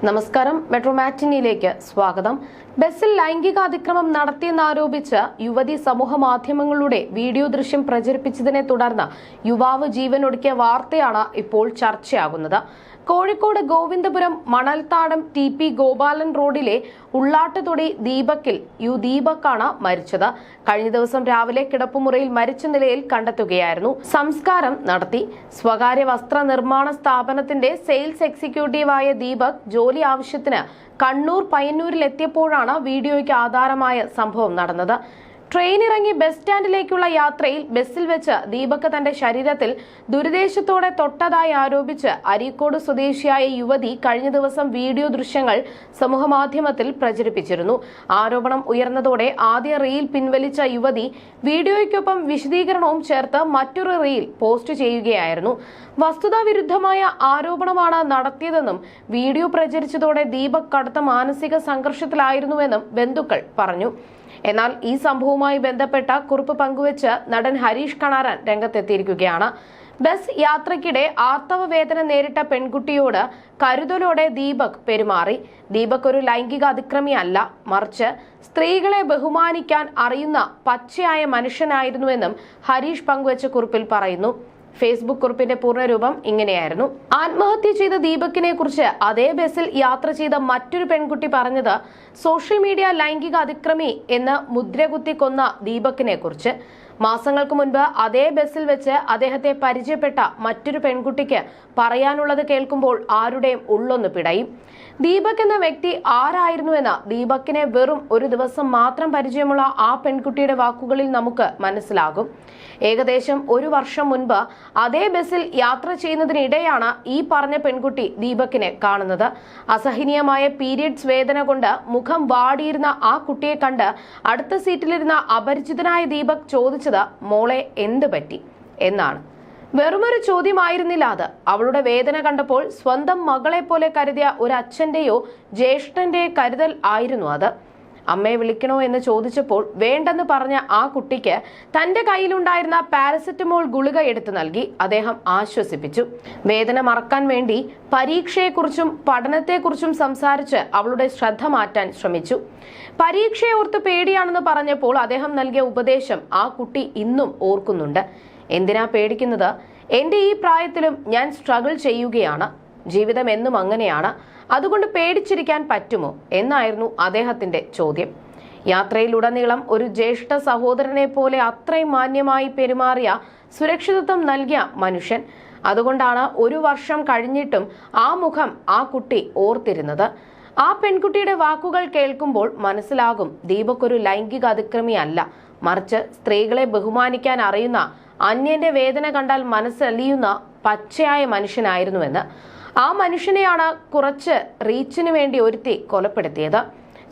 നമസ്കാരം. മെട്രോ മാറ്റിനിയിലേക്ക് സ്വാഗതം. ബസ്സിൽ ലൈംഗിക അതിക്രമം നടത്തിയെന്നാരോപിച്ച് യുവതി സമൂഹ മാധ്യമങ്ങളുടെ വീഡിയോ ദൃശ്യം പ്രചരിപ്പിച്ചതിനെ തുടർന്ന് യുവാവ് ജീവനൊടുക്കിയ വാർത്തയാണ് ഇപ്പോൾ ചർച്ചയാകുന്നത്. കോഴിക്കോട് ഗോവിന്ദപുരം മണൽത്താടം TP ഗോപാലൻ റോഡിലെ ഉള്ളാട്ടുതൊടി ദീപക്കിൽ ദീപക്കാണ് മരിച്ചത്. കഴിഞ്ഞ ദിവസം രാവിലെ കിടപ്പുമുറിയിൽ മരിച്ച നിലയിൽ കണ്ടെത്തുകയായിരുന്നു. സംസ്കാരം നടത്തി. സ്വകാര്യ വസ്ത്ര നിർമ്മാണ സ്ഥാപനത്തിന്റെ സെയിൽസ് എക്സിക്യൂട്ടീവായ ദീപക് ജോലി ആവശ്യത്തിന് കണ്ണൂർ പയ്യന്നൂരിൽ എത്തിയപ്പോഴാണ് വീഡിയോയ്ക്ക് ആധാരമായ സംഭവം നടന്നത്. ട്രെയിനിറങ്ങി ബസ് സ്റ്റാൻഡിലേക്കുള്ള യാത്രയിൽ ബസ്സിൽ വെച്ച് ദീപക് തന്റെ ശരീരത്തിൽ ദുരുദ്ദേശത്തോടെ തൊട്ടതായി ആരോപിച്ച് അരീക്കോട് സ്വദേശിയായ യുവതി കഴിഞ്ഞ ദിവസം വീഡിയോ ദൃശ്യങ്ങൾ സമൂഹമാധ്യമത്തിൽ പ്രചരിപ്പിച്ചിരുന്നു. ആരോപണം ഉയർന്നതോടെ ആദ്യ റീൽ പിൻവലിച്ച യുവതി വീഡിയോയ്ക്കൊപ്പം വിശദീകരണവും ചേർത്ത് മറ്റൊരു റീൽ പോസ്റ്റ് ചെയ്യുകയായിരുന്നു. വസ്തുതാവിരുദ്ധമായ ആരോപണമാണ് നടത്തിയതെന്നും വീഡിയോ പ്രചരിച്ചതോടെ ദീപക് കടുത്ത മാനസിക സംഘർഷത്തിലായിരുന്നുവെന്നും ബന്ധുക്കൾ പറഞ്ഞു. എന്നാൽ ഈ സംഭവവുമായി ബന്ധപ്പെട്ട കുറിപ്പ് പങ്കുവച്ച് നടൻ ഹരീഷ് കണാരൻ രംഗത്തെത്തിയിരിക്കുകയാണ്. ബസ് യാത്രയ്ക്കിടെ ആർത്തവ വേദന നേരിട്ട പെൺകുട്ടിയോട് കരുതലോടെ ദീപക് പെരുമാറി. ദീപക് ഒരു ലൈംഗിക അതിക്രമിയല്ല, മറിച്ച് സ്ത്രീകളെ ബഹുമാനിക്കാൻ അറിയുന്ന പച്ചയായ മനുഷ്യനായിരുന്നുവെന്നും ഹരീഷ് പങ്കുവച്ച കുറിപ്പിൽ പറയുന്നു. ഫേസ്ബുക്ക് കുറിപ്പിന്റെ പൂർണ്ണരൂപം ഇങ്ങനെയായിരുന്നു. ആത്മഹത്യ ചെയ്ത ദീപക്കിനെ കുറിച്ച് അതേ ബസ്സിൽ യാത്ര ചെയ്ത മറ്റൊരു പെൺകുട്ടി പറഞ്ഞത് സോഷ്യൽ മീഡിയ ലൈംഗിക അതിക്രമി എന്ന് മുദ്രകുത്തി കൊന്ന ദീപക്കിനെ കുറിച്ച്. മാസങ്ങൾക്ക് മുൻപ് അതേ ബസ്സിൽ വെച്ച് അദ്ദേഹത്തെ പരിചയപ്പെട്ട മറ്റൊരു പെൺകുട്ടിക്ക് പറയാനുള്ളത് കേൾക്കുമ്പോൾ ആരുടെയും ഉള്ളൊന്ന് പിടയും. ദീപക് എന്ന വ്യക്തി ആരായിരുന്നുവെന്ന് ദീപക്കിനെ വെറും ഒരു ദിവസം മാത്രം പരിചയമുള്ള ആ പെൺകുട്ടിയുടെ വാക്കുകളിൽ നമുക്ക് മനസ്സിലാകും. ഏകദേശം ഒരു വർഷം മുൻപ് അതേ ബസ്സിൽ യാത്ര ചെയ്യുന്നതിനിടെയാണ് ഈ പറഞ്ഞ പെൺകുട്ടി ദീപക്കിനെ കാണുന്നത്. അസഹനീയമായ പീരിയഡ്സ് വേദന കൊണ്ട് മുഖം വാടിയിരുന്ന ആ കുട്ടിയെ കണ്ട് അടുത്ത സീറ്റിലിരുന്ന അപരിചിതനായ ദീപക് ചോദിച്ചത് മോളെ എന്ത് പറ്റി എന്നാണ്. വെറുമൊരു ചോദ്യമായിരുന്നില്ല അത്. അവളുടെ വേദന കണ്ടപ്പോൾ സ്വന്തം മകളെ പോലെ കരുതിയ ഒരു അച്ഛന്റെയോ ജ്യേഷ്ഠന്റെയോ കരുതൽ ആയിരുന്നു അത്. അമ്മയെ വിളിക്കണോ എന്ന് ചോദിച്ചപ്പോൾ വേണ്ടെന്ന് പറഞ്ഞ ആ കുട്ടിക്ക് തന്റെ കയ്യിലുണ്ടായിരുന്ന പാരസെറ്റമോൾ ഗുളിക എടുത്തു നൽകി അദ്ദേഹം ആശ്വസിപ്പിച്ചു. വേദന മറക്കാൻ വേണ്ടി പരീക്ഷയെക്കുറിച്ചും പഠനത്തെക്കുറിച്ചും സംസാരിച്ച് അവളുടെ ശ്രദ്ധ മാറ്റാൻ ശ്രമിച്ചു. പരീക്ഷയെ ഓർത്ത് പേടിയാണെന്ന് പറഞ്ഞപ്പോൾ അദ്ദേഹം നൽകിയ ഉപദേശം ആ കുട്ടി ഇന്നും ഓർക്കുന്നുണ്ട്. എന്തിനാ പേടിക്കുന്നത്? എന്റെ ഈ പ്രായത്തിലും ഞാൻ സ്ട്രഗിൾ ചെയ്യുകയാണ്. ജീവിതം എന്നും അങ്ങനെയാണ്. അതുകൊണ്ട് പേടിച്ചിരിക്കാൻ പറ്റുമോ എന്നായിരുന്നു അദ്ദേഹത്തിന്റെ ചോദ്യം. യാത്രയിലുടനീളം ഒരു ജ്യേഷ്ഠ സഹോദരനെ പോലെ അത്രയും മാന്യമായി പെരുമാറിയ, സുരക്ഷിതത്വം നൽകിയ മനുഷ്യൻ. അതുകൊണ്ടാണ് ഒരു വർഷം കഴിഞ്ഞിട്ടും ആ മുഖം ആ കുട്ടി ഓർത്തിരുന്നത്. ആ പെൺകുട്ടിയുടെ വാക്കുകൾ കേൾക്കുമ്പോൾ മനസ്സിലാകും ദീപക് ഒരു ലൈംഗിക അതിക്രമിയല്ല, മറിച്ച് സ്ത്രീകളെ ബഹുമാനിക്കാൻ അറിയുന്ന, അന്യന്റെ വേദന കണ്ടാൽ മനസ്സലിയുന്ന പച്ചയായ മനുഷ്യനായിരുന്നുവെന്ന്. ആ മനുഷ്യനെയാണ് കുറച്ച് റീച്ചിന് വേണ്ടി ഒരുത്തി കൊലപ്പെടുത്തിയത്.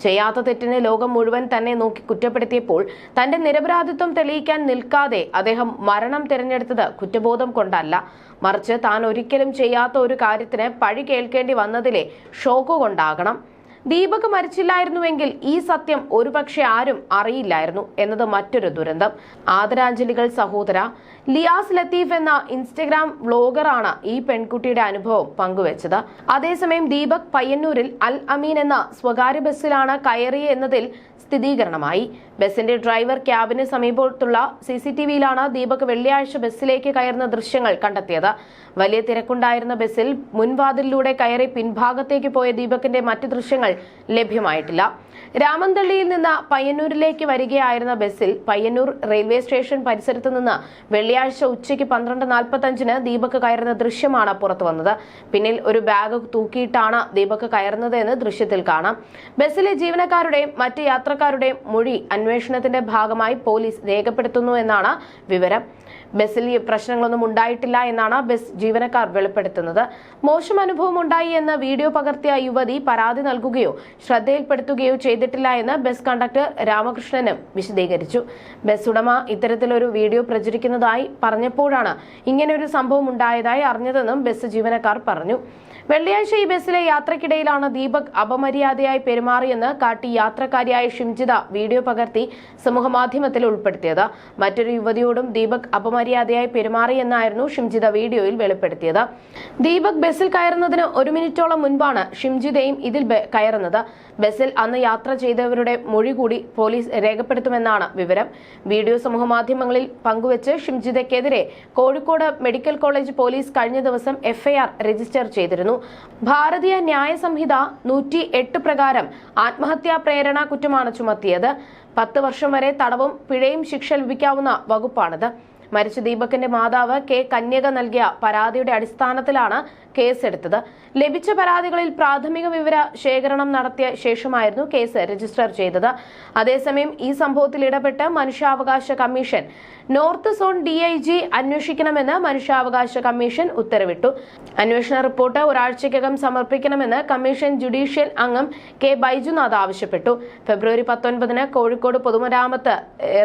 ചെയ്യാത്ത തെറ്റിന് ലോകം മുഴുവൻ തന്നെ നോക്കി കുറ്റപ്പെടുത്തിയപ്പോൾ തന്റെ നിരപരാധിത്വം തെളിയിക്കാൻ നിൽക്കാതെ അദ്ദേഹം മരണം തിരഞ്ഞെടുത്തത് കുറ്റബോധം കൊണ്ടല്ല, മറിച്ച് താൻ ഒരിക്കലും ചെയ്യാത്ത ഒരു കാര്യത്തിന് പഴി കേൾക്കേണ്ടി വന്നതിലെ ഷോക്ക് കൊണ്ടാകണം. ദീപക് മരിച്ചില്ലായിരുന്നുവെങ്കിൽ ഈ സത്യം ഒരുപക്ഷെ ആരും അറിയില്ലായിരുന്നു എന്നത് മറ്റൊരു ദുരന്തം. ആദരാഞ്ജലികൾ സഹോദര. ലിയാസ് ലത്തീഫ് എന്ന ഇൻസ്റ്റഗ്രാം വ്ലോഗറാണ് ഈ പെൺകുട്ടിയുടെ അനുഭവം പങ്കുവച്ചത്. അതേസമയം ദീപക് പയ്യന്നൂരിൽ അൽ അമീൻ എന്ന സ്വകാര്യ ബസ്സിലാണ് കയറിയ എന്നതിൽ സ്ഥിരീകരണമായി. ബസിന്റെ ഡ്രൈവർ ക്യാബിന് സമീപത്തുള്ള CCTVയിലാണ് ദീപക് വെള്ളിയാഴ്ച ബസ്സിലേക്ക് കയറുന്ന ദൃശ്യങ്ങൾ കണ്ടെത്തിയത്. വലിയ തിരക്കുണ്ടായിരുന്ന ബസ്സിൽ മുൻവാതിലിലൂടെ കയറി പിൻഭാഗത്തേക്ക് പോയ ദീപകിന്റെ മറ്റ് ദൃശ്യങ്ങൾ ലഭ്യമായിട്ടില്ല. രാമന്തള്ളിയിൽ നിന്ന് പയ്യന്നൂരിലേക്ക് വരികയായിരുന്ന ബസ്സിൽ പയ്യന്നൂർ റെയിൽവേ സ്റ്റേഷൻ പരിസരത്ത് നിന്ന് വെള്ളിയാഴ്ച ഉച്ചയ്ക്ക് 12:45 ദീപക് കയറുന്ന ദൃശ്യമാണ് പുറത്തു വന്നത്. പിന്നിൽ ഒരു ബാഗ് തൂക്കിയിട്ടാണ് ദീപക് കയറുന്നത് എന്ന് ദൃശ്യത്തിൽ കാണാം. ബസ്സിലെ ജീവനക്കാരുടെയും മറ്റ് യാത്രക്കാരുടെയും മൊഴി അന്വേഷണത്തിന്റെ ഭാഗമായി പോലീസ് രേഖപ്പെടുത്തുന്നു എന്നാണ് വിവരം. ബസ്സിൽ പ്രശ്നങ്ങളൊന്നും ഉണ്ടായിട്ടില്ല എന്നാണ് ബസ് ജീവനക്കാർ വെളിപ്പെടുത്തുന്നത്. മോശം അനുഭവം ഉണ്ടായി എന്ന വീഡിയോ പകർത്തിയ യുവതി പരാതി നൽകുകയോ ശ്രദ്ധയിൽപ്പെടുത്തുകയോ ചെയ്തിട്ടില്ല എന്ന് ബസ് കണ്ടക്ടർ രാമകൃഷ്ണനും വിശദീകരിച്ചു. ബസ് ഉടമ ഇത്തരത്തിലൊരു വീഡിയോ പ്രചരിക്കുന്നതായി പറഞ്ഞപ്പോഴാണ് ഇങ്ങനെയൊരു സംഭവം ഉണ്ടായതായി അറിഞ്ഞതെന്നും ബസ് ജീവനക്കാർ പറഞ്ഞു. വെള്ളിയാഴ്ച ഈ ബസ്സിലെ യാത്രക്കിടയിലാണ് ദീപക് അപമര്യാദയായി പെരുമാറിയെന്ന് കാട്ടി യാത്രക്കാരിയായ ഷിംജിത വീഡിയോ പകർത്തി സമൂഹമാധ്യമത്തിൽ ഉൾപ്പെടുത്തിയത്. മറ്റൊരു യുവതിയോടും ദീപക് അപമര്യാദയായി പെരുമാറിയെന്നായിരുന്നു ഷിംജിത വീഡിയോയിൽ വെളിപ്പെടുത്തിയത്. ദീപക് ബസ്സിൽ കയറുന്നതിന് 1 മിനിറ്റോളം മുൻപാണ് ഷിംജിതയും ഇതിൽ കയറുന്നത്. ബസ്സിൽ അന്ന് യാത്ര ചെയ്തവരുടെ മൊഴി കൂടി പോലീസ് രേഖപ്പെടുത്തുമെന്നാണ് വിവരം. വീഡിയോ സമൂഹമാധ്യമങ്ങളിൽ പങ്കുവച്ച് ഷിംജിതയ്ക്കെതിരെ കോഴിക്കോട് മെഡിക്കൽ കോളേജ് പോലീസ് കഴിഞ്ഞ ദിവസം എഫ്ഐആർ രജിസ്റ്റർ ചെയ്തിരുന്നു. ഭാരതീയ ന്യായ സംഹിത 108 പ്രകാരം ആത്മഹത്യാ പ്രേരണ കുറ്റമാണ് ചുമത്തിയത്. 10 വർഷം വരെ തടവും പിഴയും ശിക്ഷ ലഭിക്കാവുന്ന വകുപ്പാണിത്. മരിച്ച ദീപകിന്റെ മാതാവ് കെ കന്യക നൽകിയ പരാതിയുടെ അടിസ്ഥാനത്തിലാണ് കേസെടുത്തത്. ലഭിച്ച പരാതികളിൽ പ്രാഥമിക വിവര ശേഖരണം നടത്തിയ ശേഷമായിരുന്നു കേസ് രജിസ്റ്റർ ചെയ്തത്. അതേസമയം ഈ സംഭവത്തിൽ ഇടപെട്ട് മനുഷ്യാവകാശ കമ്മീഷൻ നോർത്ത് സോൺ DIG അന്വേഷിക്കണമെന്ന് മനുഷ്യാവകാശ കമ്മീഷൻ ഉത്തരവിട്ടു. അന്വേഷണ റിപ്പോർട്ട് ഒരാഴ്ചയ്ക്കകം സമർപ്പിക്കണമെന്ന് കമ്മീഷൻ ജുഡീഷ്യൽ അംഗം കെ ബൈജുനാഥ് ആവശ്യപ്പെട്ടു. ഫെബ്രുവരി 19-ന് കോഴിക്കോട് പൊതുമരാമത്ത്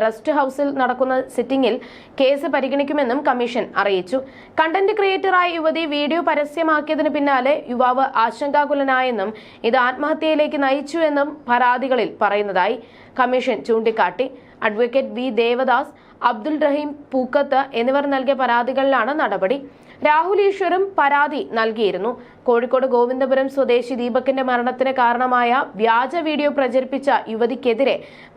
റെസ്റ്റ് ഹൌസിൽ നടക്കുന്ന സിറ്റിംഗിൽ കേസ് പരിഗണിക്കുമെന്നും കമ്മീഷൻ അറിയിച്ചു. കണ്ടന്റ് ക്രിയേറ്ററായ യുവതി വീഡിയോ പരസ്യമാക്കിയതിന് പിന്നാലെ യുവാവ് ആശങ്കാകുലനായെന്നും ഇത് ആത്മഹത്യയിലേക്ക് നയിച്ചു എന്നും പരാതികളിൽ പറയുന്നതായി കമ്മീഷൻ ചൂണ്ടിക്കാട്ടി. അഡ്വക്കേറ്റ് വി ദേവദാസ്, അബ്ദുൾ റഹീം പൂക്കത്ത് എന്നിവർ നൽകിയ പരാതികളിലാണ് നടപടി. രാഹുൽ ഈശ്വറും പരാതി നൽകിയിരുന്നു. കോഴിക്കോട് ഗോവിന്ദപുരം സ്വദേശി ദീപകിന്റെ മരണത്തിന് കാരണമായ വ്യാജ വീഡിയോ പ്രചരിപ്പിച്ച യുവതിക്കെതിരെ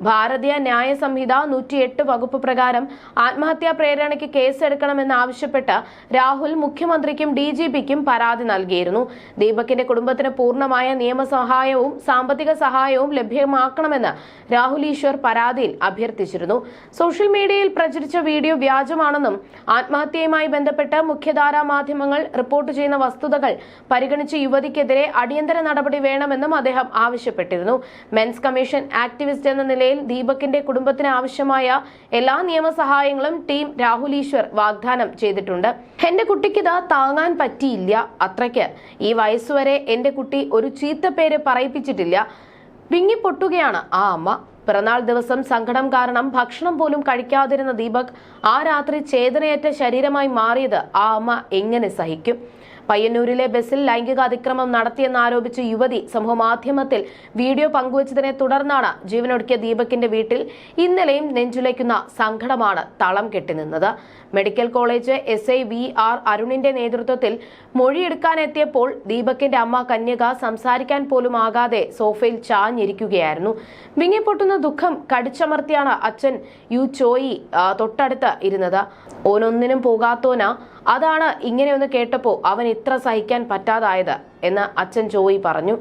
ഭാരതീയ ന്യായ സംഹിത 108 വകുപ്പ് പ്രകാരം ആത്മഹത്യാ പ്രേരണയ്ക്ക് കേസെടുക്കണമെന്നാവശ്യപ്പെട്ട് രാഹുൽ മുഖ്യമന്ത്രിക്കും DGPക്കും പരാതി നൽകിയിരുന്നു. ദീപകിന്റെ കുടുംബത്തിന് പൂർണ്ണമായ നിയമസഹായവും സാമ്പത്തിക സഹായവും ലഭ്യമാക്കണമെന്ന് രാഹുൽ ഈശ്വർ പരാതിയിൽ അഭ്യർത്ഥിച്ചിരുന്നു. സോഷ്യൽ മീഡിയയിൽ പ്രചരിച്ച വീഡിയോ വ്യാജമാണെന്നും ആത്മഹത്യയുമായി ബന്ധപ്പെട്ട് മുഖ്യധാരാ മാധ്യമങ്ങൾ റിപ്പോർട്ട് ചെയ്യുന്ന വസ്തുതകൾ പരിഗണിച്ച് യുവതിക്കെതിരെ അടിയന്തര നടപടി വേണമെന്നും അദ്ദേഹം ആവശ്യപ്പെട്ടിരുന്നു. മെൻസ് കമ്മീഷൻ ആക്ടിവിസ്റ്റ് എന്ന നിലയിൽ ദീപകിന്റെ കുടുംബത്തിന് ആവശ്യമായ എല്ലാ നിയമസഹായങ്ങളും ടീം രാഹുൽ ഈശ്വർ വാഗ്ദാനം ചെയ്തിട്ടുണ്ട്. എന്റെ കുട്ടിക്കിത് താങ്ങാൻ പറ്റിയില്ല, അത്രയ്ക്ക് ഈ വയസ്സുവരെ എന്റെ കുട്ടി ഒരു ചീത്തപ്പേര് പറയിപ്പിച്ചിട്ടില്ല. വിങ്ങിപ്പൊട്ടുകയാണ് ആ അമ്മ. പിറന്നാൾ ദിവസം സങ്കടം കാരണം ഭക്ഷണം പോലും കഴിക്കാതിരുന്ന ദീപക് ആ രാത്രി ചേതനയേറ്റ ശരീരമായി മാറിയത് ആ അമ്മ എങ്ങനെ സഹിക്കും? പയ്യന്നൂരിലെ ബസ്സിൽ ലൈംഗിക അതിക്രമം നടത്തിയെന്നാരോപിച്ച് യുവതി സമൂഹമാധ്യമത്തിൽ വീഡിയോ പങ്കുവച്ചതിനെ തുടർന്നാണ് ജീവനൊടുക്കിയ ദീപകിന്റെ വീട്ടിൽ ഇന്നലെയും നെഞ്ചുലയ്ക്കുന്ന സങ്കടമാണ് തളം കെട്ടിനിന്നത്. മെഡിക്കൽ കോളേജ് SI VR അരുണിന്റെ നേതൃത്വത്തിൽ മൊഴിയെടുക്കാനെത്തിയപ്പോൾ ദീപകിന്റെ അമ്മ കന്യക സംസാരിക്കാൻ പോലും ആകാതെ സോഫയിൽ ചാഞ്ഞിരിക്കുകയായിരുന്നു. വിങ്ങിപ്പൊട്ടുന്ന ദുഃഖം കടിച്ചമർത്തിയാണ് അച്ഛൻ ചോയി തൊട്ടടുത്ത് ഇരുന്നത്. ഓനൊന്നിനും പോകാത്തോന, അതാണ് ഇങ്ങനെയൊന്ന് കേട്ടപ്പോ അവൻ ഇത്ര സഹിക്കാൻ പറ്റാതായത് എന്ന് അച്ഛൻ ചോയി പറഞ്ഞു.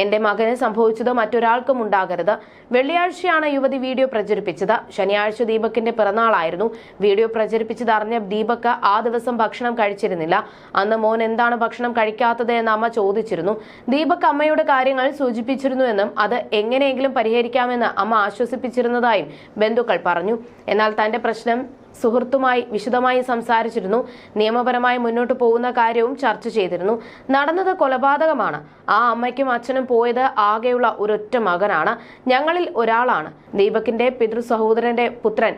എന്റെ മകന് സംഭവിച്ചത് മറ്റൊരാൾക്കും ഉണ്ടാകരുത്. വെള്ളിയാഴ്ചയാണ് യുവതി വീഡിയോ പ്രചരിപ്പിച്ചത്. ശനിയാഴ്ച ദീപകിന്റെ പിറന്നാളായിരുന്നു. വീഡിയോ പ്രചരിപ്പിച്ചത് അറിഞ്ഞ ദീപക് ആ ദിവസം ഭക്ഷണം കഴിച്ചിരുന്നില്ല. അന്ന് മോൻ എന്താണ് ഭക്ഷണം കഴിക്കാത്തത് എന്ന് അമ്മ ചോദിച്ചിരുന്നു. ദീപക് അമ്മയുടെ കാര്യങ്ങൾ സൂചിപ്പിച്ചിരുന്നുവെന്നും അത് എങ്ങനെയെങ്കിലും പരിഹരിക്കാമെന്ന് അമ്മ ആശ്വസിപ്പിച്ചിരുന്നതായും ബന്ധുക്കൾ പറഞ്ഞു. എന്നാൽ തന്റെ പ്രശ്നം സുഹൃത്തുമായി വിശദമായി സംസാരിച്ചിരുന്നു. നിയമപരമായി മുന്നോട്ട് പോകുന്ന കാര്യവും ചർച്ച ചെയ്തിരുന്നു. നടന്നത് കൊലപാതകമാണ്. ആ അമ്മയ്ക്കും അച്ഛനും പോയത് ആകെയുള്ള ഒരൊറ്റ മകനാണ്. ഞങ്ങളിൽ ഒരാളാണ്. ദീപകിന്റെ പിതൃ സഹോദരന്റെ പുത്രൻ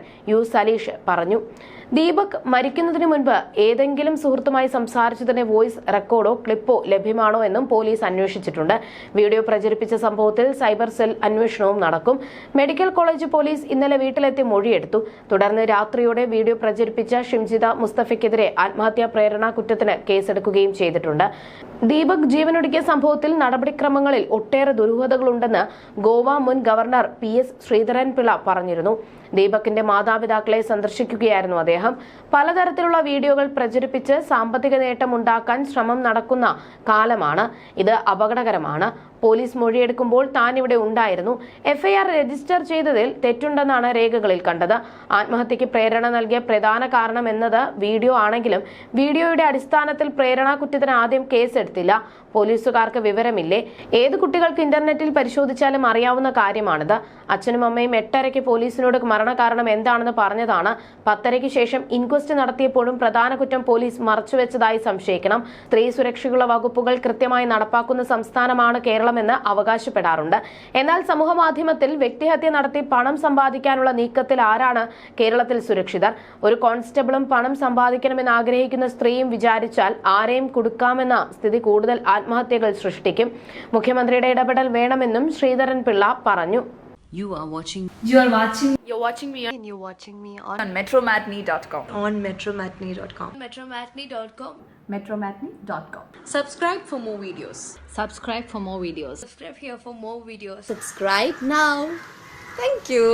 സലീഷ് പറഞ്ഞു. ദീപക് മരിക്കുന്നതിന് മുൻപ് ഏതെങ്കിലും സുഹൃത്തുമായി സംസാരിച്ചതിന്റെ വോയിസ് റെക്കോർഡോ ക്ലിപ്പോ ലഭ്യമാണോ എന്നും പോലീസ് അന്വേഷിച്ചിട്ടുണ്ട്. വീഡിയോ പ്രചരിപ്പിച്ച സംഭവത്തിൽ സൈബർ സെൽ അന്വേഷണവും നടക്കും. മെഡിക്കൽ കോളേജ് പോലീസ് ഇന്നലെ വീട്ടിലെത്തി മൊഴിയെടുത്തു. തുടർന്ന് രാത്രിയോടെ വീഡിയോ പ്രചരിപ്പിച്ച ഷിംജിത മുസ്തഫയ്ക്കെതിരെ ആത്മഹത്യാ പ്രേരണ കുറ്റത്തിന് കേസെടുക്കുകയും ചെയ്തിട്ടുണ്ട്. ദീപക് ജീവനൊടുക്കിയ സംഭവത്തിൽ നടപടിക്രമങ്ങളിൽ ഒട്ടേറെ ദുരൂഹതകളുണ്ടെന്ന് ഗോവ മുൻ ഗവർണർ PS ശ്രീധരൻപിള്ള പറഞ്ഞിരുന്നു. ദീപകിന്റെ മാതാപിതാക്കളെ സന്ദർശിക്കുകയായിരുന്നു അദ്ദേഹം. പലതരത്തിലുള്ള വീഡിയോകൾ പ്രചരിപ്പിച്ച് സാമ്പത്തിക നേട്ടം ഉണ്ടാക്കാൻ ശ്രമം നടക്കുന്ന കാലമാണ് ഇത്. അപകടകരമാണ്. പോലീസ് മൊഴിയെടുക്കുമ്പോൾ താൻ ഇവിടെ ഉണ്ടായിരുന്നു. FIR രജിസ്റ്റർ ചെയ്തതിൽ തെറ്റുണ്ടെന്നാണ് രേഖകളിൽ കണ്ടത്. ആത്മഹത്യക്ക് പ്രേരണ നൽകിയ പ്രധാന കാരണം എന്നത് വീഡിയോ ആണെങ്കിലും വീഡിയോയുടെ അടിസ്ഥാനത്തിൽ പ്രേരണാ കുറ്റത്തിന് ആദ്യം കേസെടുത്തില്ല. പോലീസുകാർക്ക് വിവരമില്ലേ? ഏത് കുട്ടികൾക്ക് ഇന്റർനെറ്റിൽ പരിശോധിച്ചാലും അറിയാവുന്ന കാര്യമാണിത്. അച്ഛനും അമ്മയും 8:30 പോലീസിനോട് മരണകാരണം എന്താണെന്ന് പറഞ്ഞതാണ്. 10:30 ശേഷം ഇൻക്വസ്റ്റ് നടത്തിയപ്പോഴും പ്രധാന കുറ്റം പോലീസ് മറച്ചുവെച്ചതായി സംശയിക്കണം. സ്ത്രീ സുരക്ഷയുള്ള വകുപ്പുകൾ കൃത്യമായി നടപ്പാക്കുന്ന സംസ്ഥാനമാണ് കേരളമെന്ന് അവകാശപ്പെടാറുണ്ട്. എന്നാൽ സമൂഹമാധ്യമത്തിൽ വ്യക്തിഹത്യ നടത്തി പണം സമ്പാദിക്കാനുള്ള നീക്കത്തിൽ ആരാണ് കേരളത്തിൽ സുരക്ഷിതർ? ഒരു കോൺസ്റ്റബിളും പണം സമ്പാദിക്കണമെന്ന് ആഗ്രഹിക്കുന്ന സ്ത്രീയും വിചാരിച്ചാൽ ആരെയും കൊടുക്കാമെന്ന സ്ഥിതി കൂടുതൽ ആത്മഹത്യകൾ സൃഷ്ടിക്കും. മുഖ്യമന്ത്രിയുടെ ഇടപെടൽ വേണമെന്നും ശ്രീധരൻ പിള്ള പറഞ്ഞു. You're watching me on metromatney.com. on metromatney.com. metromatney.com. Subscribe for more videos. Subscribe for more videos. Subscribe here for more videos. Subscribe now. Thank you.